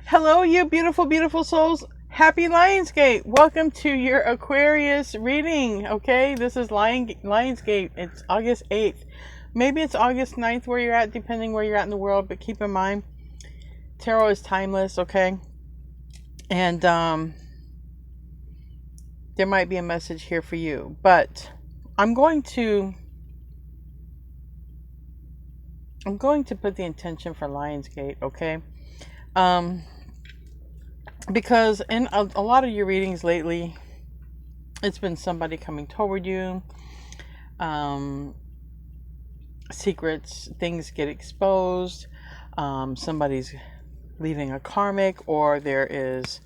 Hello, you beautiful, beautiful souls. Happy Lionsgate. Welcome to your Aquarius reading. Okay, this is Lionsgate. It's August 8th. Maybe it's August 9th where you're at, depending where you're at in the world. But keep in mind, tarot is timeless, okay? And there might be a message here for you. But I'm going to put the intention for Lionsgate, okay? Because in a lot of your readings lately, it's been somebody coming toward you. Secrets, things get exposed. Somebody's leaving a karmic, or there is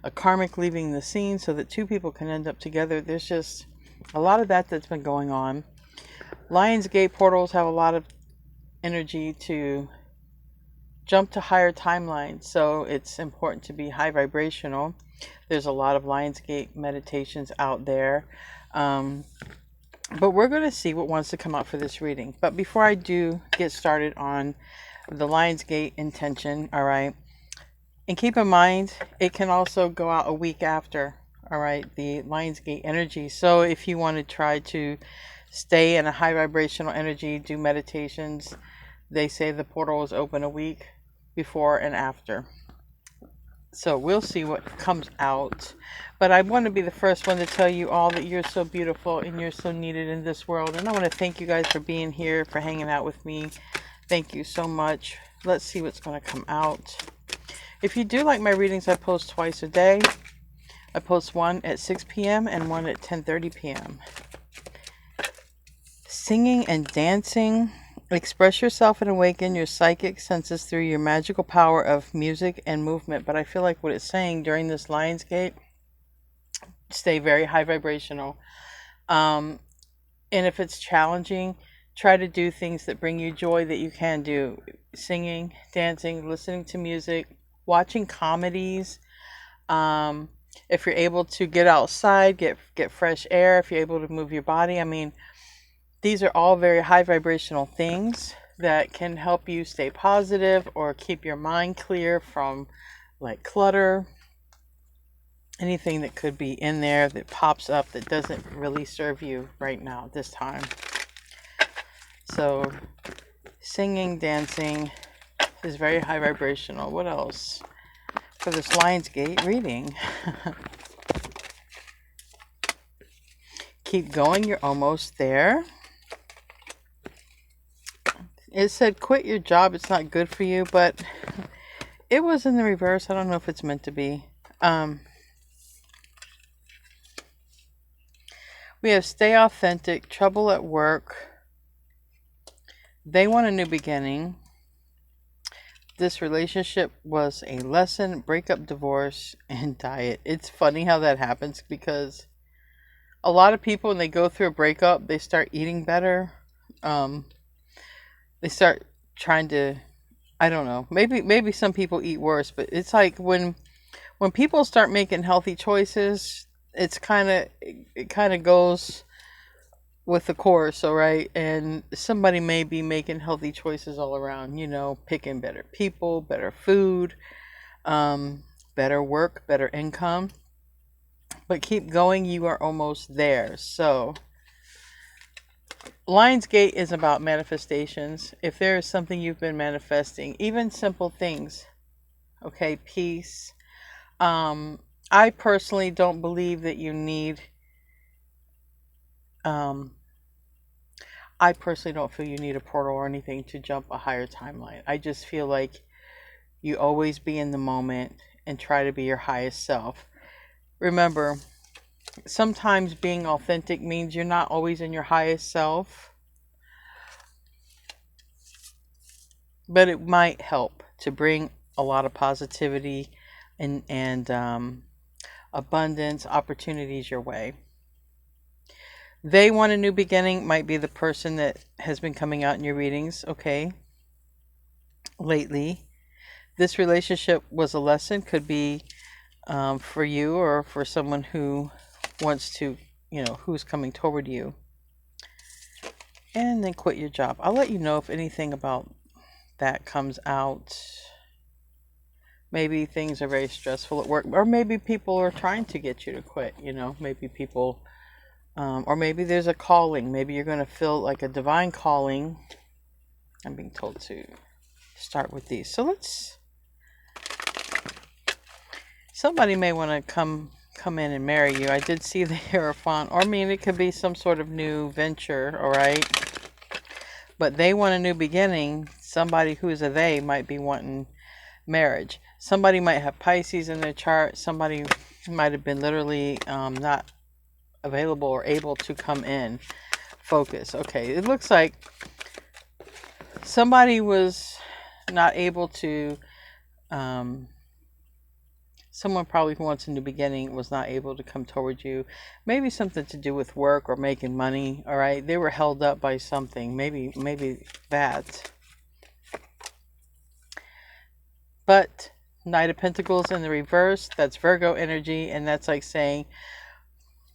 a karmic leaving the scene so that two people can end up together. There's just a lot of that's been going on. Lionsgate portals have a lot of energy to jump to higher timelines, so it's important to be high vibrational. There's a lot of Lionsgate meditations out there. But we're going to see what wants to come out for this reading. But before I do get started on the Lionsgate intention, all right, and keep in mind, it can also go out a week after, all right, the Lionsgate energy. So if you want to try to stay in a high vibrational energy, do meditations, they say the portal is open a week before and after. So we'll see what comes out. But I want to be the first one to tell you all that you're so beautiful and you're so needed in this world. And I want to thank you guys for being here, for hanging out with me. Thank you so much. Let's see what's going to come out. If you do like my readings, I post twice a day. I post one at 6 p.m. and one at 10:30 p.m. Singing and dancing. Express yourself and awaken your psychic senses through your magical power of music and movement. But I feel like what it's saying during this Lionsgate, stay very high vibrational. And if it's challenging, try to do things that bring you joy that you can do. Singing, dancing, listening to music, watching comedies. If you're able to get outside, get fresh air, if you're able to move your body. I mean, these are all very high vibrational things that can help you stay positive or keep your mind clear from like clutter. Anything that could be in there that pops up that doesn't really serve you right now at this time. So singing, dancing is very high vibrational. What else for this Lionsgate reading? Keep going, you're almost there. It said quit your job, it's not good for you, but it was in the reverse. I don't know if it's meant to be. We have stay authentic, trouble at work. They want a new beginning. This relationship was a lesson, breakup, divorce, and diet. It's funny how that happens because a lot of people, when they go through a breakup, they start eating better. They start trying to, I don't know, maybe some people eat worse, but it's like when people start making healthy choices, it kind of goes with the course, all right? And somebody may be making healthy choices all around, picking better people, better food, better work, better income. But keep going, you are almost there. So Lionsgate is about manifestations. If there is something you've been manifesting, even simple things, okay, peace. I personally don't believe that you need, I personally don't feel you need a portal or anything to jump a higher timeline. I just feel like you always be in the moment and try to be your highest self. Remember, sometimes being authentic means you're not always in your highest self, but it might help to bring a lot of positivity and abundance, opportunities your way. They want a new beginning might be the person that has been coming out in your readings, okay, lately. This relationship was a lesson, could be for you or for someone who wants to, who's coming toward you. And then quit your job. I'll let you know if anything about that comes out. Maybe things are very stressful at work, or maybe people are trying to get you to quit. Maybe people, or maybe there's a calling. Maybe you're going to feel like a divine calling. I'm being told to start with these. So somebody may want to come in and marry you. I did see the Hierophant, or I mean, it could be some sort of new venture, all right? But they want a new beginning. Somebody who's a they might be wanting marriage. Somebody might have Pisces in their chart. Somebody might have been literally not available or able to come in. Focus. Okay, it looks like somebody was not able to, someone probably who wants a new beginning was not able to come toward you. Maybe something to do with work or making money, all right? They were held up by something. Maybe that. But Knight of Pentacles in the reverse, that's Virgo energy, and that's like saying,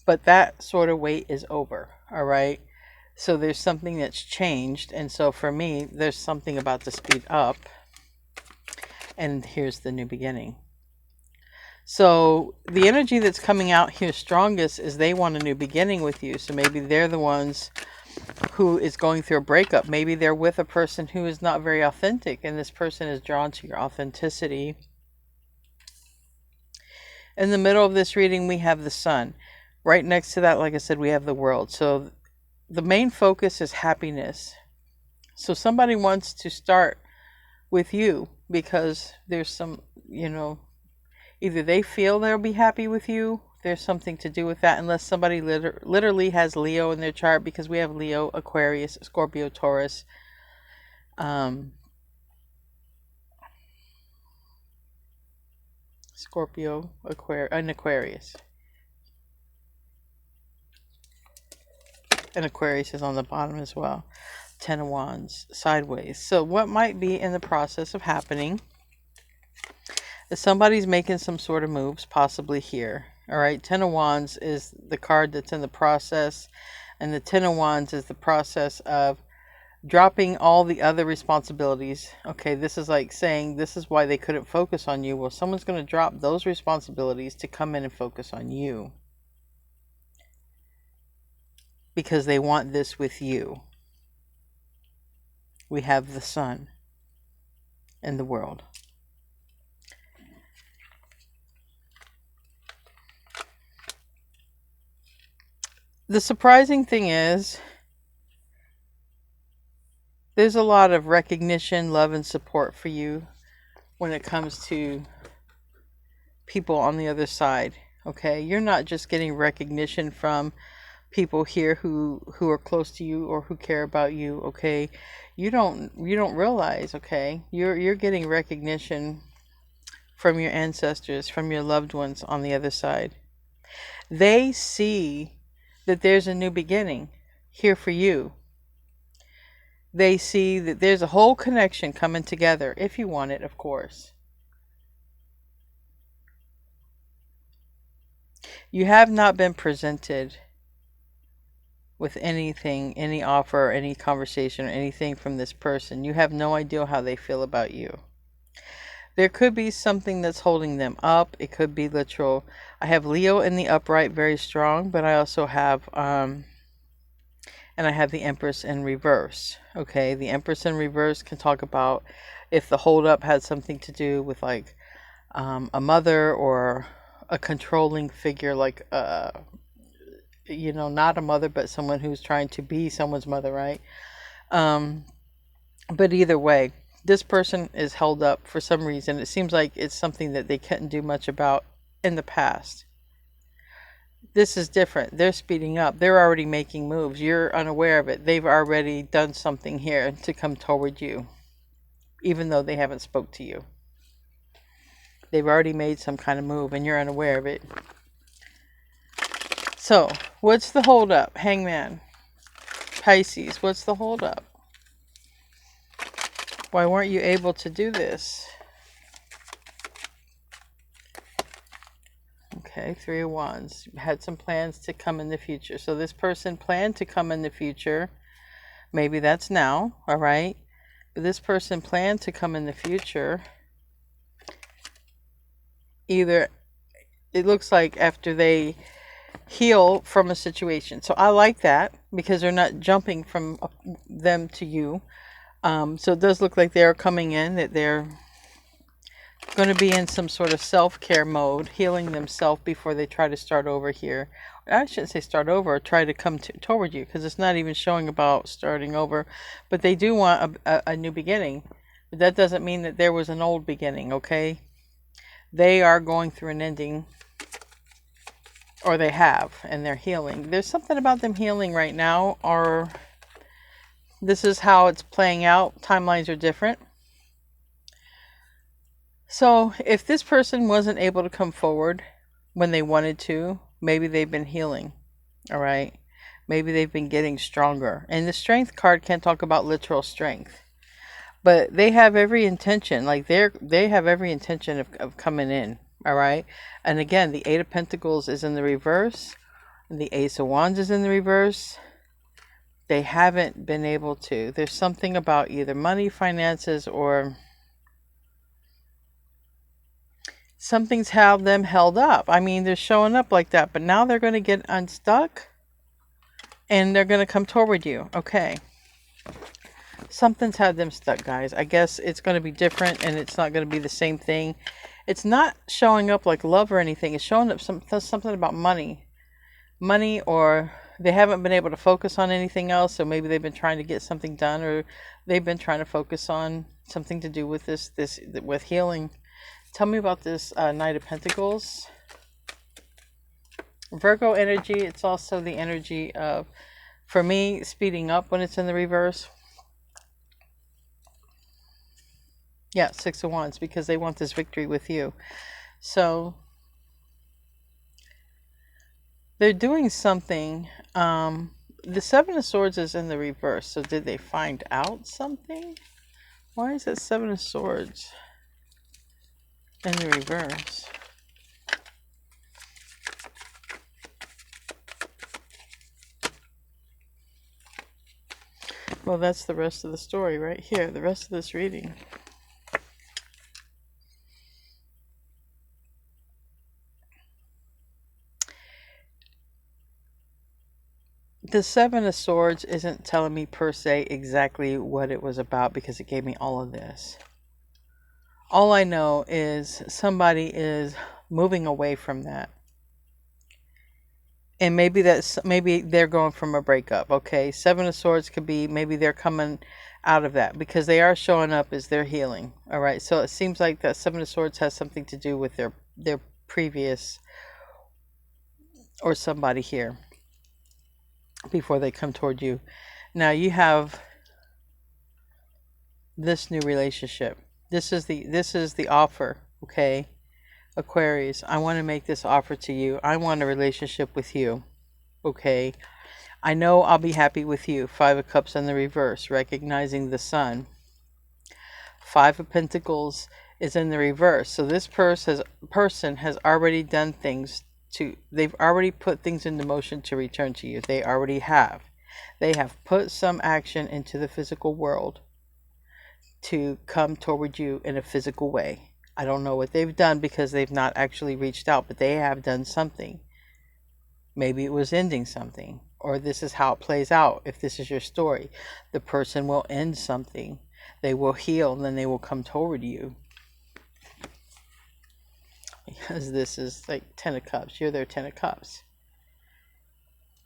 but that sort of wait is over, all right? So there's something that's changed, and so for me, there's something about to speed up, and here's the new beginning. So the energy that's coming out here strongest is they want a new beginning with you. So maybe they're the ones who is going through a breakup. Maybe they're with a person who is not very authentic, and this person is drawn to your authenticity. In the middle of this reading, we have the Sun. Right next to that, like I said, we have the World. So the main focus is happiness. So somebody wants to start with you because there's some, either they feel they'll be happy with you. There's something to do with that, unless somebody literally has Leo in their chart, because we have Leo, Aquarius, Scorpio, Taurus. Scorpio, and Aquarius. And Aquarius is on the bottom as well. 10 of Wands, sideways. So what might be in the process of happening is somebody's making some sort of moves, possibly here. All right, 10 of Wands is the card that's in the process, and the 10 of Wands is the process of dropping all the other responsibilities. Okay, this is like saying this is why they couldn't focus on you. Well, someone's going to drop those responsibilities to come in and focus on you, because they want this with you. We have the Sun in the World. The surprising thing is, there's a lot of recognition, love, and support for you when it comes to people on the other side. Okay, you're not just getting recognition from people here who are close to you or who care about you. Okay, you don't realize. Okay, you're getting recognition from your ancestors, from your loved ones on the other side. They see that there's a new beginning here for you. They see that there's a whole connection coming together, if you want it, of course. You have not been presented with anything, any offer, or any conversation, or anything from this person. You have no idea how they feel about you. There could be something that's holding them up. It could be literal. I have Leo in the upright, very strong, but I also have, and I have the Empress in reverse. Okay, the Empress in reverse can talk about if the holdup had something to do with like a mother or a controlling figure, like not a mother, but someone who's trying to be someone's mother, right? But either way, this person is held up for some reason. It seems like it's something that they couldn't do much about in the past. This is different. They're speeding up. They're already making moves. You're unaware of it. They've already done something here to come toward you, even though they haven't spoke to you. They've already made some kind of move and you're unaware of it. So, what's the holdup? Hangman. Pisces, what's the holdup? Why weren't you able to do this? Okay, 3 of Wands. Had some plans to come in the future. So this person planned to come in the future. Maybe that's now, all right? But this person planned to come in the future. either, it looks like after they heal from a situation. So I like that because they're not jumping from them to you. So it does look like they're coming in, that they're going to be in some sort of self-care mode, healing themselves before they try to start over here. I shouldn't say start over, or try to come toward you, because it's not even showing about starting over. But they do want a new beginning. But that doesn't mean that there was an old beginning, okay? They are going through an ending, or they have, and they're healing. There's something about them healing right now, or this is how it's playing out. Timelines are different. So if this person wasn't able to come forward when they wanted to, maybe they've been healing. All right. Maybe they've been getting stronger. And the strength card can't talk about literal strength. But they have every intention, like they have every intention of coming in. All right. And again, the Eight of Pentacles is in the reverse. And the Ace of Wands is in the reverse. They haven't been able to. There's something about either money, finances, or something's held them held up. I mean, they're showing up like that, but now they're going to get unstuck and they're going to come toward you. Okay. Something's had them stuck, guys. I guess it's going to be different and it's not going to be the same thing. It's not showing up like love or anything. It's showing up something about money. Money, or they haven't been able to focus on anything else, so maybe they've been trying to get something done, or they've been trying to focus on something to do with this with healing. Tell me about this Knight of Pentacles. Virgo energy, it's also the energy of, for me, speeding up when it's in the reverse. Yeah, Six of Wands, because they want this victory with you. So they're doing something. The Seven of Swords is in the reverse. So did they find out something? Why is it Seven of Swords in the reverse? Well, that's the rest of the story right here. The rest of this reading. The Seven of Swords isn't telling me per se exactly what it was about, because it gave me all of this. All I know is somebody is moving away from that. And maybe they're going from a breakup. Okay, Seven of Swords could be maybe they're coming out of that, because they are showing up as they're healing. All right, so it seems like that Seven of Swords has something to do with their previous, or somebody here, before they come toward you. Now you have this new relationship. This is the offer, okay? Aquarius, I want to make this offer to you. I want a relationship with you, okay? I know I'll be happy with you. Five of Cups in the reverse, recognizing the Sun. Five of Pentacles is in the reverse. So this person has already done things they've already put things into motion to return to you. They already have. They have put some action into the physical world to come toward you in a physical way. I don't know what they've done, because they've not actually reached out, but they have done something. Maybe it was ending something, or this is how it plays out. If this is your story, the person will end something. They will heal, and then they will come toward you. Because this is like Ten of Cups. You're their Ten of Cups.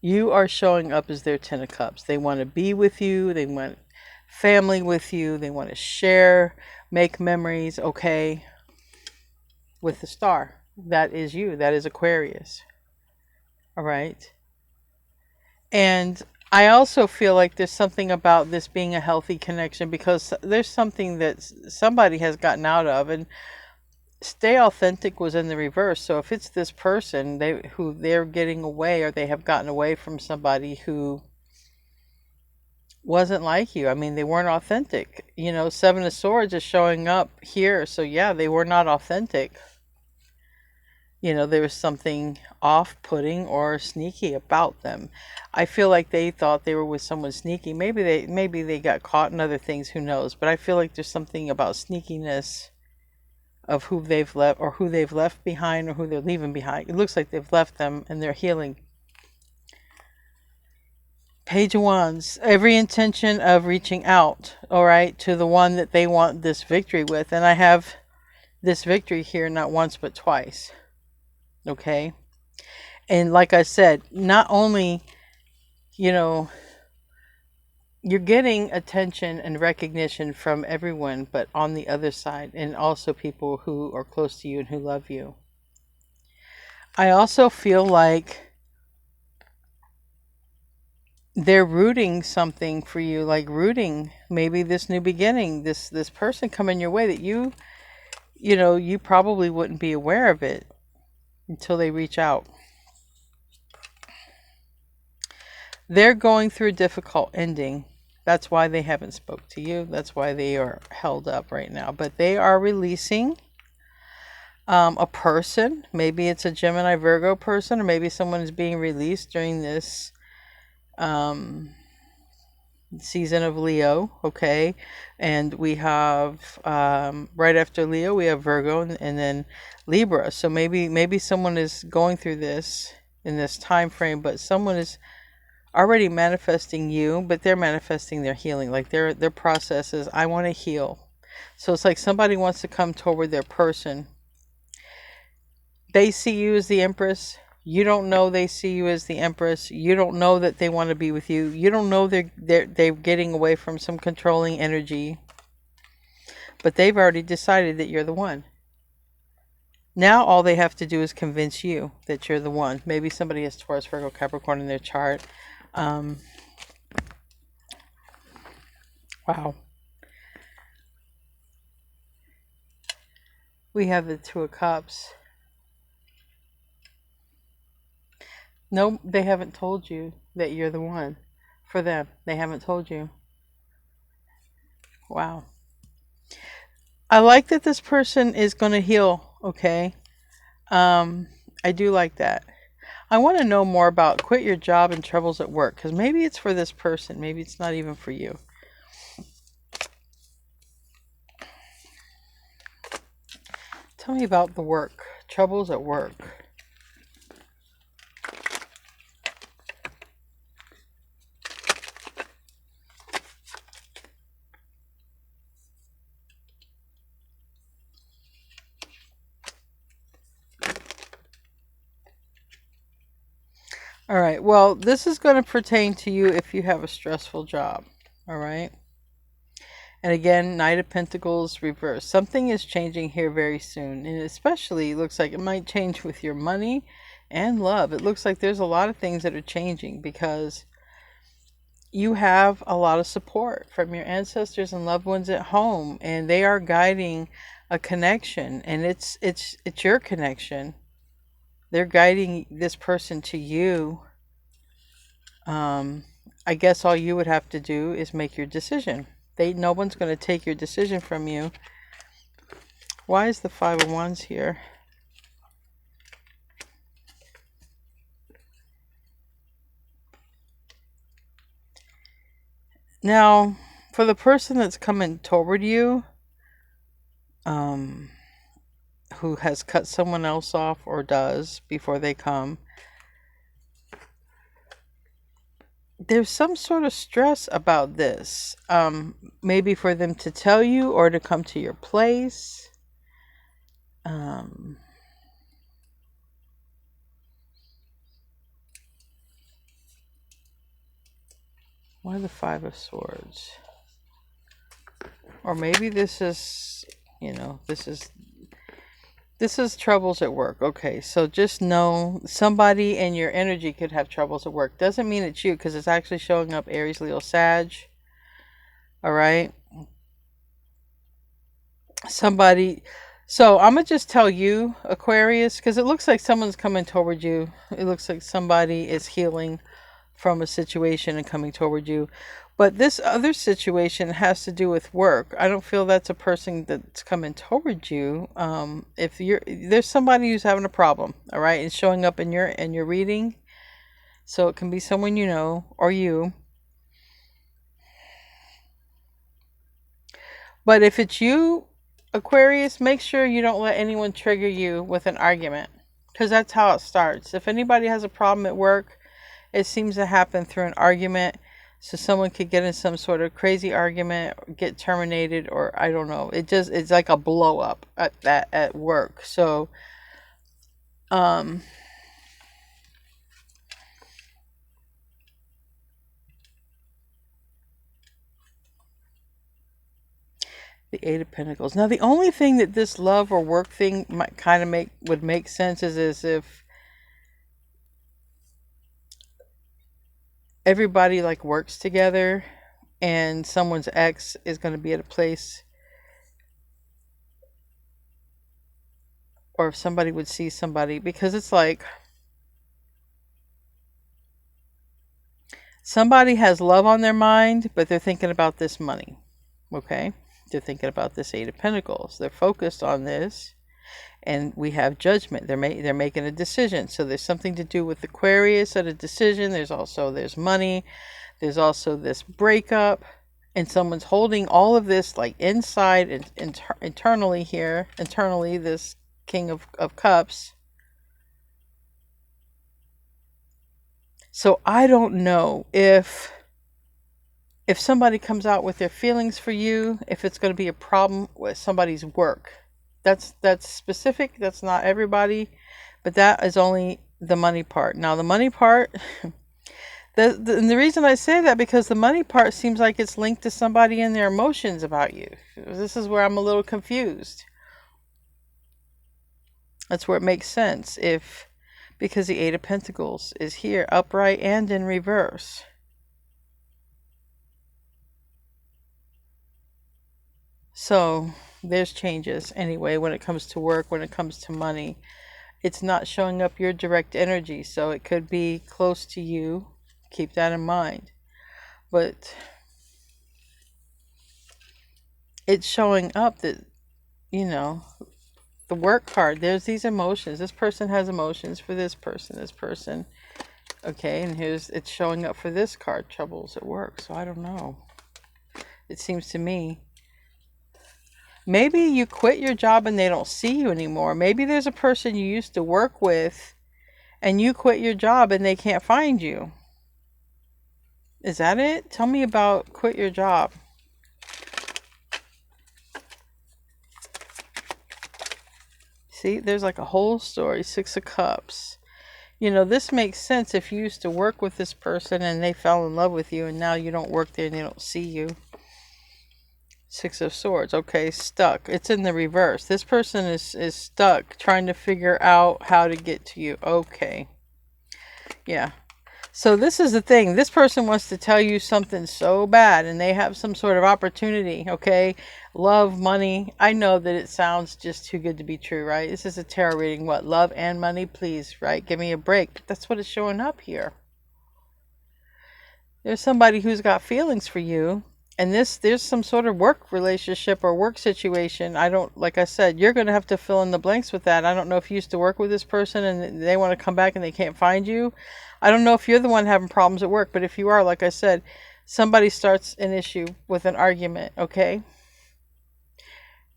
You are showing up as their Ten of Cups. They want to be with you. They want family with you. They want to share, make memories, okay? With the Star. That is you. That is Aquarius. All right. And I also feel like there's something about this being a healthy connection, because there's something that somebody has gotten out of, and stay authentic was in the reverse. So if it's this person who they're getting away, or they have gotten away from somebody who wasn't like you. I mean, they weren't authentic. You know, Seven of Swords is showing up here. So yeah, they were not authentic. You know, there was something off-putting or sneaky about them. I feel like they thought they were with someone sneaky. Maybe they got caught in other things, who knows? But I feel like there's something about sneakiness of who they've left, or who they've left behind, or who they're leaving behind. It looks like they've left them and they're healing. Page of Wands, every intention of reaching out, all right, to the one that they want this victory with. And I have this victory here not once but twice. Okay. And like I said, not only, you're getting attention and recognition from everyone, but on the other side, and also people who are close to you and who love you. I also feel like they're rooting something for you, like rooting maybe this new beginning, this person coming your way that you probably wouldn't be aware of it until they reach out. They're going through a difficult ending. That's why they haven't spoke to you. That's why they are held up right now. But they are releasing a person. Maybe it's a Gemini Virgo person, or maybe someone is being released during this season of Leo. Okay. And we have right after Leo we have Virgo, and then Libra. So maybe someone is going through this in this time frame, but someone is already manifesting you, but they're manifesting their healing. Like their process is, I want to heal. So it's like somebody wants to come toward their person. They see you as the Empress. You don't know they see you as the Empress. You don't know that they want to be with you. You don't know they're getting away from some controlling energy. But they've already decided that you're the one. Now all they have to do is convince you that you're the one. Maybe somebody has Taurus, Virgo, Capricorn in their chart. Wow. We have the Two of Cups. No, they haven't told you that you're the one for them. They haven't told you. Wow. I like that this person is going to heal, okay? I do like that. I want to know more about quit your job and troubles at work, because maybe it's for this person. Maybe it's not even for you. Tell me about the work. Troubles at work. All right. Well, this is going to pertain to you if you have a stressful job. All right. And again, Knight of Pentacles reversed. Something is changing here very soon. And especially, it looks like it might change with your money and love. It looks like there's a lot of things that are changing because you have a lot of support from your ancestors and loved ones at home. And they are guiding a connection. And it's your connection. They're guiding this person to you. I guess all you would have to do is make your decision. No one's going to take your decision from you. Why is the Five of Wands here? Now, for the person that's coming toward you, who has cut someone else off or does before they come, there's some sort of stress about this. Maybe for them to tell you or to come to your place. Why the Five of Swords? Or maybe this is, this is troubles at work. Okay, so just know somebody in your energy could have troubles at work. Doesn't mean it's you, because it's actually showing up Aries, Leo, Sag. All right. Somebody. So I'm going to just tell you, Aquarius, because it looks like someone's coming toward you. It looks like somebody is healing from a situation and coming toward you. But this other situation has to do with work. I don't feel that's a person that's coming toward you. If there's somebody who's having a problem, all right, and showing up in your reading. So it can be someone you know or you. But if it's you, Aquarius, make sure you don't let anyone trigger you with an argument, because that's how it starts. If anybody has a problem at work, it seems to happen through an argument. So someone could get in some sort of crazy argument, get terminated, or I don't know. It's like a blow up at work. So um the Eight of Pentacles. Now the only thing that this love or work thing might kind of would make sense is if everybody like works together and someone's ex is going to be at a place, or if somebody would see somebody, because it's like somebody has love on their mind, but they're thinking about this money. Okay? They're thinking about this Eight of Pentacles. They're focused on this, and we have judgment. They're making a decision. So there's something to do with Aquarius at a decision. There's money. There's also this breakup, and someone's holding all of this like inside and internally here. Internally, this King of Cups. So I don't know if somebody comes out with their feelings for you, if it's going to be a problem with somebody's work. That's specific. That's not everybody, but that is only the money part. Now the money part, and the reason I say that, because the money part seems like it's linked to somebody and their emotions about you. This is where I'm a little confused. That's where it makes sense, because the Eight of Pentacles is here, upright and in reverse. So there's changes anyway when it comes to work, when it comes to money. It's not showing up your direct energy, so it could be close to you. Keep that in mind. But it's showing up that, the work card, there's these emotions. This person has emotions for this person. Okay, and it's showing up for this card, troubles at work. So I don't know. It seems to me, maybe you quit your job and they don't see you anymore. Maybe there's a person you used to work with and you quit your job and they can't find you. Is that it? Tell me about quit your job. See, there's like a whole story. Six of Cups. This makes sense if you used to work with this person and they fell in love with you and now you don't work there and they don't see you. Six of Swords. Okay, stuck. It's in the reverse. This person is stuck trying to figure out how to get to you. Okay. Yeah. So this is the thing. This person wants to tell you something so bad and they have some sort of opportunity. Okay. Love, money. I know that it sounds just too good to be true, right? This is a tarot reading. What? Love and money? Please, right? Give me a break. But that's what is showing up here. There's somebody who's got feelings for you. And there's some sort of work relationship or work situation. Like I said, you're going to have to fill in the blanks with that. I don't know if you used to work with this person and they want to come back and they can't find you. I don't know if you're the one having problems at work, but if you are, like I said, somebody starts an issue with an argument, okay?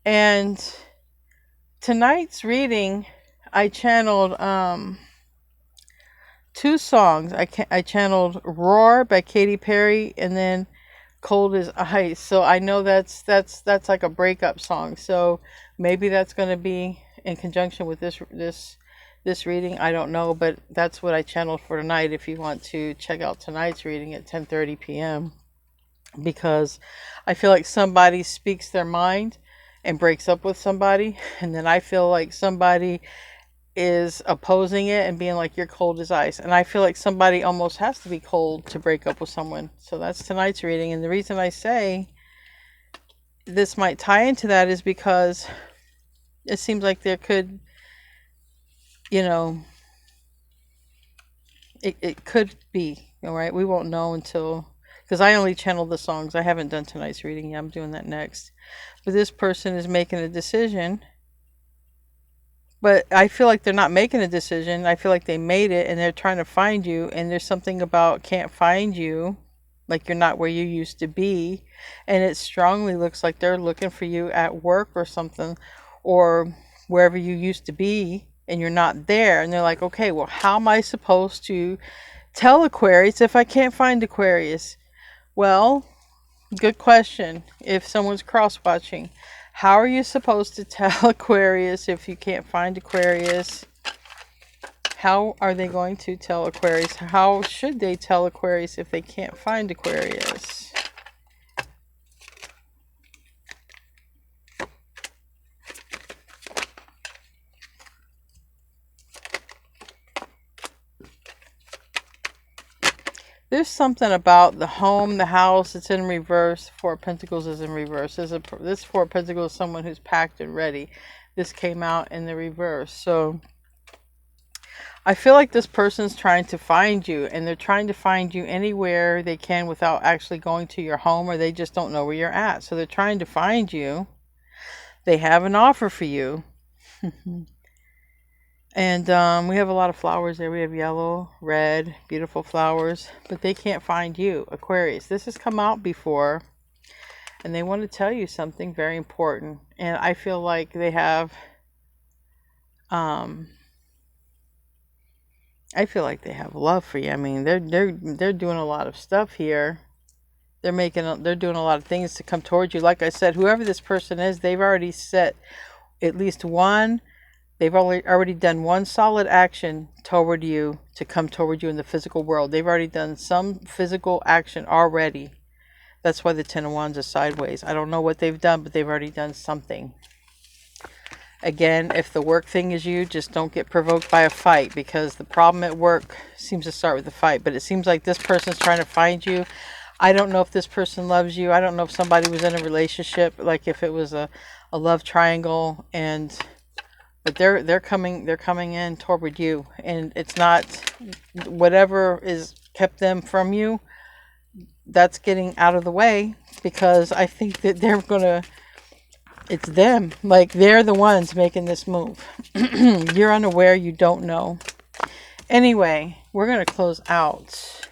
And tonight's reading, I channeled two songs. I channeled Roar by Katy Perry and then Cold as Ice. So I know that's like a breakup song. So maybe that's going to be in conjunction with this reading. I don't know, but that's what I channeled for tonight. If you want to check out tonight's reading at 10:30 p.m. because I feel like somebody speaks their mind and breaks up with somebody, and then I feel like somebody is opposing it and being like, you're cold as ice. And I feel like somebody almost has to be cold to break up with someone. So that's tonight's reading. And the reason I say this might tie into that is because it seems like there could, it could be, all right? We won't know until, because I only channeled the songs. I haven't done tonight's reading yet. I'm doing that next. But this person is making a decision. But I feel like they're not making a decision. I feel like they made it and they're trying to find you. And there's something about can't find you. like you're not where you used to be. And it strongly looks like they're looking for you at work or something, or wherever you used to be, and you're not there. And they're like, okay, well, how am I supposed to tell Aquarius if I can't find Aquarius? Well, good question. If someone's cross-watching, how are you supposed to tell Aquarius if you can't find Aquarius? How are they going to tell Aquarius? How should they tell Aquarius if they can't find Aquarius? There's something about the home, the house. It's in reverse. Four of Pentacles is in reverse. This Four of Pentacles is someone who's packed and ready. This came out in the reverse. So I feel like this person's trying to find you, and they're trying to find you anywhere they can without actually going to your home, or they just don't know where you're at. So they're trying to find you. They have an offer for you. And we have a lot of flowers there. We have yellow, red, beautiful flowers. But they can't find you, Aquarius. This has come out before. And they want to tell you something very important. And I feel like they have... I feel like they have love for you. I mean, they're doing a lot of stuff here. They're doing a lot of things to come towards you. Like I said, whoever this person is, they've already set at least one. They've already done one solid action toward you to come toward you in the physical world. They've already done some physical action already. That's why the Ten of Wands is sideways. I don't know what they've done, but they've already done something. Again, if the work thing is you, just don't get provoked by a fight, because the problem at work seems to start with a fight. But it seems like this person's trying to find you. I don't know if this person loves you. I don't know if somebody was in a relationship, like if it was a love triangle, but they're coming in toward you, and it's not whatever is kept them from you. That's getting out of the way, because I think that they're gonna. It's them. Like, they're the ones making this move. You're unaware. You don't know. Anyway, we're going to close out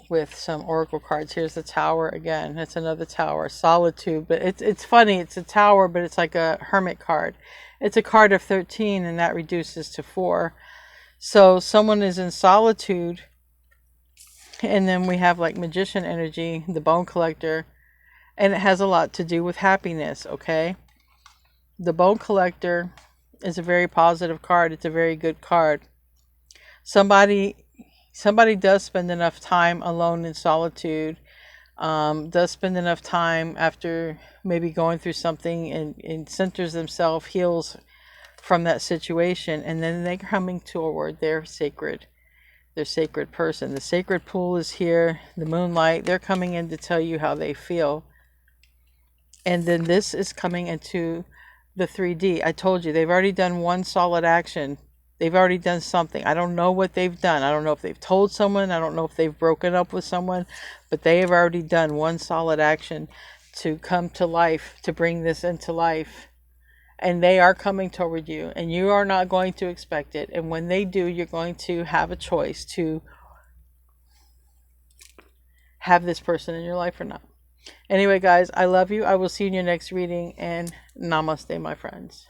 with some oracle cards. Here's the Tower again. It's another Tower. Solitude. But it's funny. It's a Tower, but it's like a Hermit card. It's a card of 13, and that reduces to 4. So someone is in solitude. And then we have like Magician energy, the Bone Collector. And it has a lot to do with happiness, okay? The Bone Collector is a very positive card. It's a very good card. Somebody does spend enough time alone in solitude, does spend enough time after maybe going through something, and centers themselves, heals from that situation, and then they're coming toward their sacred person. The sacred pool is here, the moonlight. They're coming in to tell you how they feel. And then this is coming into the 3D. I told you, they've already done one solid action. They've already done something. I don't know what they've done. I don't know if they've told someone. I don't know if they've broken up with someone. But they have already done one solid action to come to life, to bring this into life. And they are coming toward you. And you are not going to expect it. And when they do, you're going to have a choice to have this person in your life or not. Anyway, guys, I love you. I will see you in your next reading, and namaste, my friends.